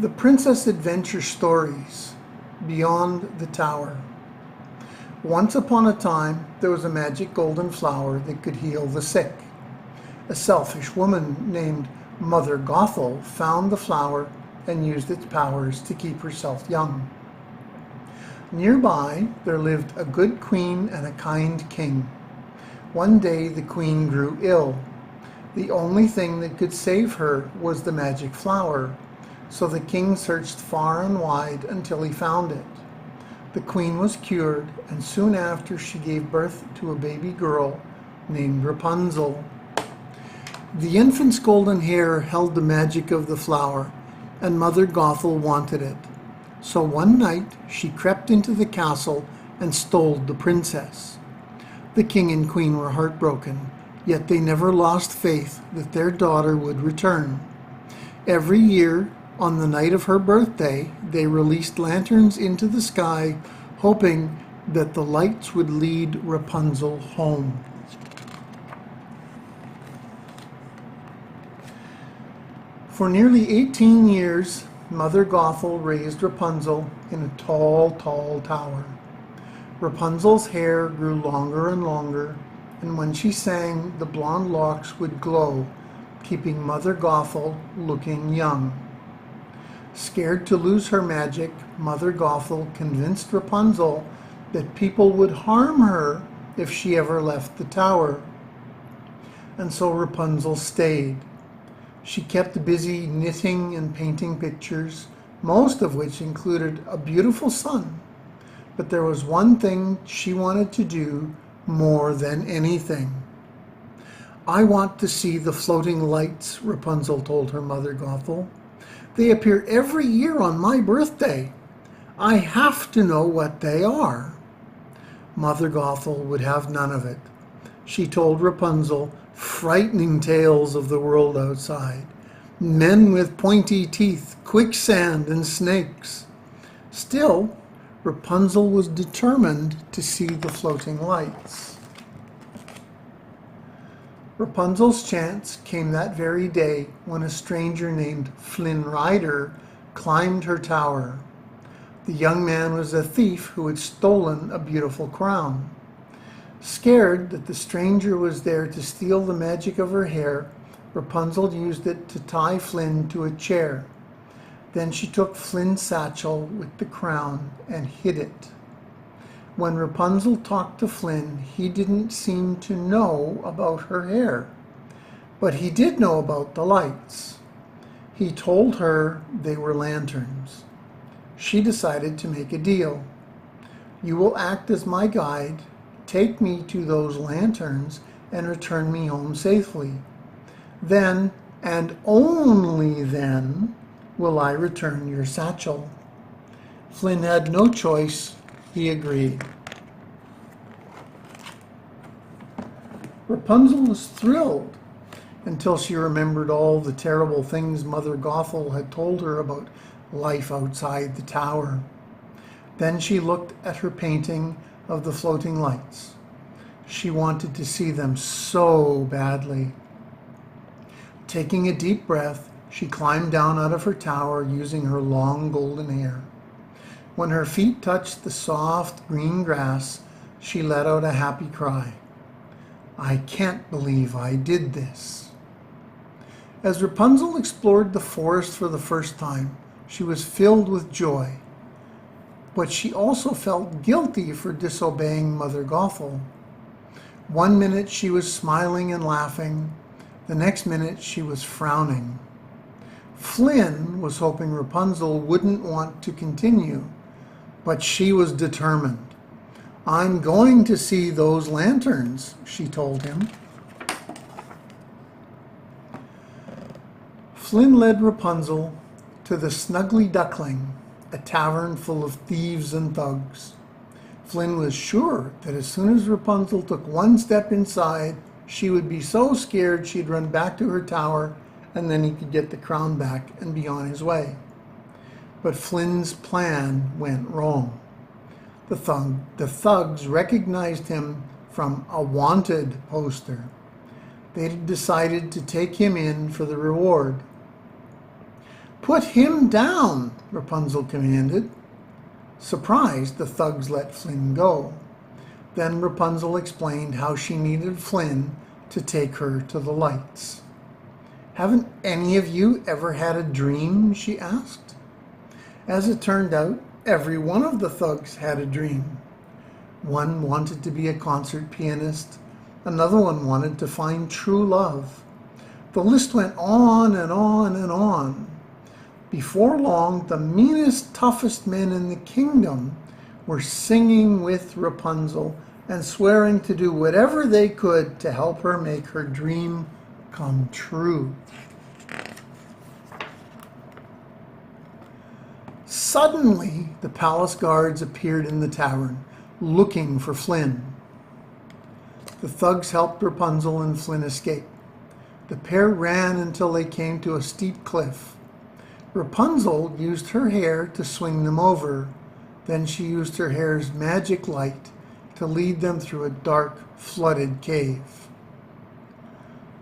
The Princess Adventure Stories Beyond the Tower. Once upon a time, there was a magic golden flower that could heal the sick. A selfish woman named Mother Gothel found the flower and used its powers to keep herself young. Nearby, there lived a good queen and a kind king. One day, the queen grew ill. The only thing that could save her was the magic flower. So the king searched far and wide until he found it. The queen was cured, and soon after she gave birth to a baby girl named Rapunzel. The infant's golden hair held the magic of the flower, and Mother Gothel wanted it. So one night she crept into the castle and stole the princess. The king and queen were heartbroken, yet they never lost faith that their daughter would return. Every year, on the night of her birthday, they released lanterns into the sky, hoping that the lights would lead Rapunzel home. For nearly 18 years, Mother Gothel raised Rapunzel in a tall, tall tower. Rapunzel's hair grew longer and longer, and when she sang, the blonde locks would glow, keeping Mother Gothel looking young. Scared to lose her magic, Mother Gothel convinced Rapunzel that people would harm her if she ever left the tower. And so Rapunzel stayed. She kept busy knitting and painting pictures, most of which included a beautiful sun. But there was one thing she wanted to do more than anything. "I want to see the floating lights," Rapunzel told her Mother Gothel. "They appear every year on my birthday. I have to know what they are." Mother Gothel would have none of it. She told Rapunzel frightening tales of the world outside. Men with pointy teeth, quicksand, and snakes. Still, Rapunzel was determined to see the floating lights. Rapunzel's chance came that very day when a stranger named Flynn Rider climbed her tower. The young man was a thief who had stolen a beautiful crown. Scared that the stranger was there to steal the magic of her hair, Rapunzel used it to tie Flynn to a chair. Then she took Flynn's satchel with the crown and hid it. When Rapunzel talked to Flynn, he didn't seem to know about her hair, but he did know about the lights. He told her they were lanterns. She decided to make a deal. "You will act as my guide, take me to those lanterns, and return me home safely. Then, and only then, will I return your satchel." Flynn had no choice. He agreed. Rapunzel was thrilled until she remembered all the terrible things Mother Gothel had told her about life outside the tower. Then she looked at her painting of the floating lights. She wanted to see them so badly. Taking a deep breath, she climbed down out of her tower using her long golden hair. When her feet touched the soft green grass, she let out a happy cry. "I can't believe I did this." As Rapunzel explored the forest for the first time, she was filled with joy. But she also felt guilty for disobeying Mother Gothel. One minute she was smiling and laughing, the next minute she was frowning. Flynn was hoping Rapunzel wouldn't want to continue, but she was determined. "I'm going to see those lanterns," she told him. Flynn led Rapunzel to the Snuggly Duckling, a tavern full of thieves and thugs. Flynn was sure that as soon as Rapunzel took one step inside, she would be so scared she'd run back to her tower, and then he could get the crown back and be on his way. But Flynn's plan went wrong. The thugs recognized him from a wanted poster. They decided to take him in for the reward. "Put him down," Rapunzel commanded. Surprised, the thugs let Flynn go. Then Rapunzel explained how she needed Flynn to take her to the lights. "Haven't any of you ever had a dream?" she asked. As it turned out, every one of the thugs had a dream. One wanted to be a concert pianist. Another one wanted to find true love. The list went on and on and on. Before long, the meanest, toughest men in the kingdom were singing with Rapunzel and swearing to do whatever they could to help her make her dream come true. Suddenly, the palace guards appeared in the tavern, looking for Flynn. The thugs helped Rapunzel and Flynn escape. The pair ran until they came to a steep cliff. Rapunzel used her hair to swing them over. Then she used her hair's magic light to lead them through a dark, flooded cave.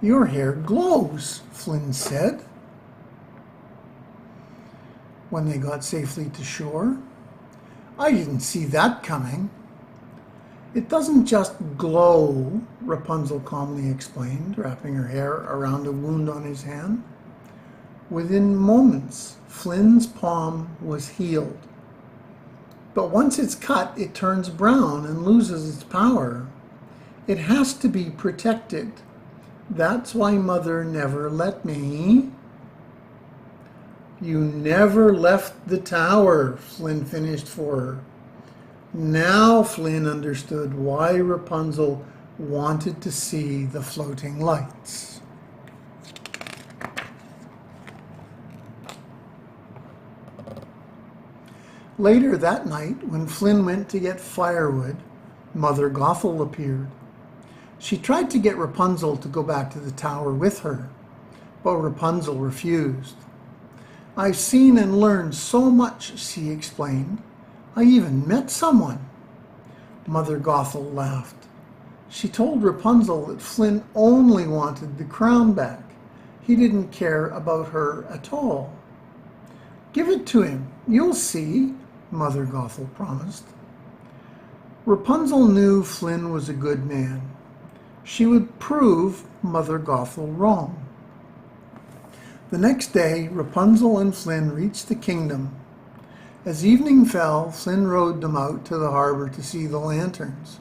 "Your hair glows," Flynn said when they got safely to shore. "I didn't see that coming." "It doesn't just glow," Rapunzel calmly explained, wrapping her hair around a wound on his hand. Within moments, Flynn's palm was healed. But once it's cut, it turns brown and loses its power. It has to be protected. That's why Mother never let me. "You never left the tower," Flynn finished for her. Now Flynn understood why Rapunzel wanted to see the floating lights. Later that night, when Flynn went to get firewood, Mother Gothel appeared. She tried to get Rapunzel to go back to the tower with her, but Rapunzel refused. "I've seen and learned so much," she explained. "I even met someone." Mother Gothel laughed. She told Rapunzel that Flynn only wanted the crown back. He didn't care about her at all. "Give it to him, you'll see," Mother Gothel promised. Rapunzel knew Flynn was a good man. She would prove Mother Gothel wrong. The next day, Rapunzel and Flynn reached the kingdom. As evening fell, Flynn rowed them out to the harbor to see the lanterns.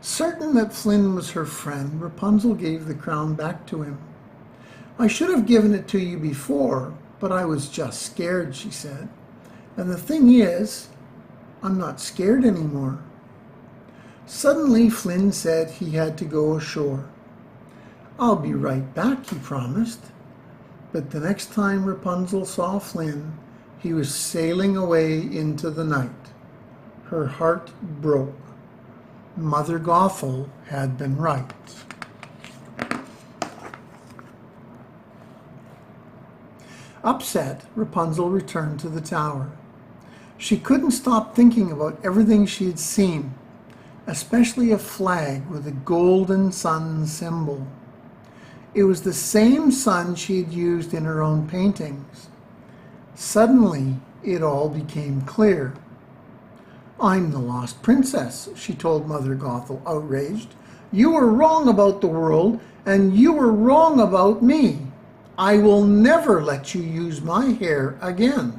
Certain that Flynn was her friend, Rapunzel gave the crown back to him. "I should have given it to you before, but I was just scared," she said. "And the thing is, I'm not scared anymore." Suddenly, Flynn said he had to go ashore. "I'll be right back," he promised. But the next time Rapunzel saw Flynn, he was sailing away into the night. Her heart broke. Mother Gothel had been right. Upset, Rapunzel returned to the tower. She couldn't stop thinking about everything she had seen, especially a flag with a golden sun symbol. It was the same sun she had used in her own paintings. Suddenly, it all became clear. "I'm the lost princess," she told Mother Gothel, outraged. "You were wrong about the world, and you were wrong about me. I will never let you use my hair again."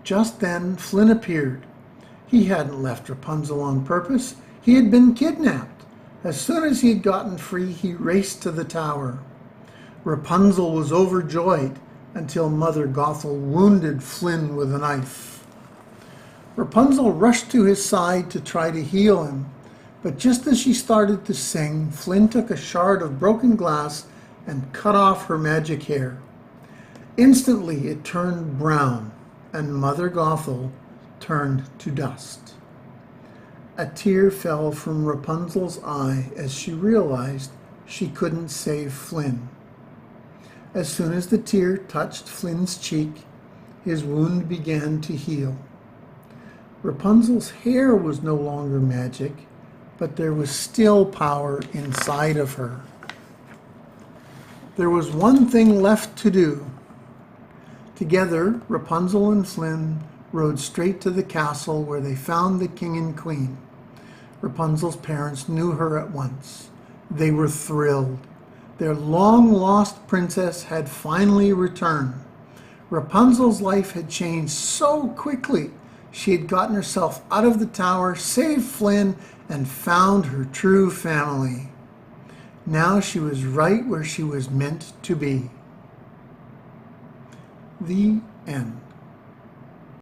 Just then, Flynn appeared. He hadn't left Rapunzel on purpose. He had been kidnapped. As soon as he had gotten free, he raced to the tower. Rapunzel was overjoyed until Mother Gothel wounded Flynn with a knife. Rapunzel rushed to his side to try to heal him, but just as she started to sing, Flynn took a shard of broken glass and cut off her magic hair. Instantly it turned brown, and Mother Gothel turned to dust. A tear fell from Rapunzel's eye as she realized she couldn't save Flynn. As soon as the tear touched Flynn's cheek, his wound began to heal. Rapunzel's hair was no longer magic, but there was still power inside of her. There was one thing left to do. Together, Rapunzel and Flynn rode straight to the castle where they found the king and queen. Rapunzel's parents knew her at once. They were thrilled. Their long-lost princess had finally returned. Rapunzel's life had changed so quickly. She had gotten herself out of the tower, saved Flynn, and found her true family. Now she was right where she was meant to be. The end.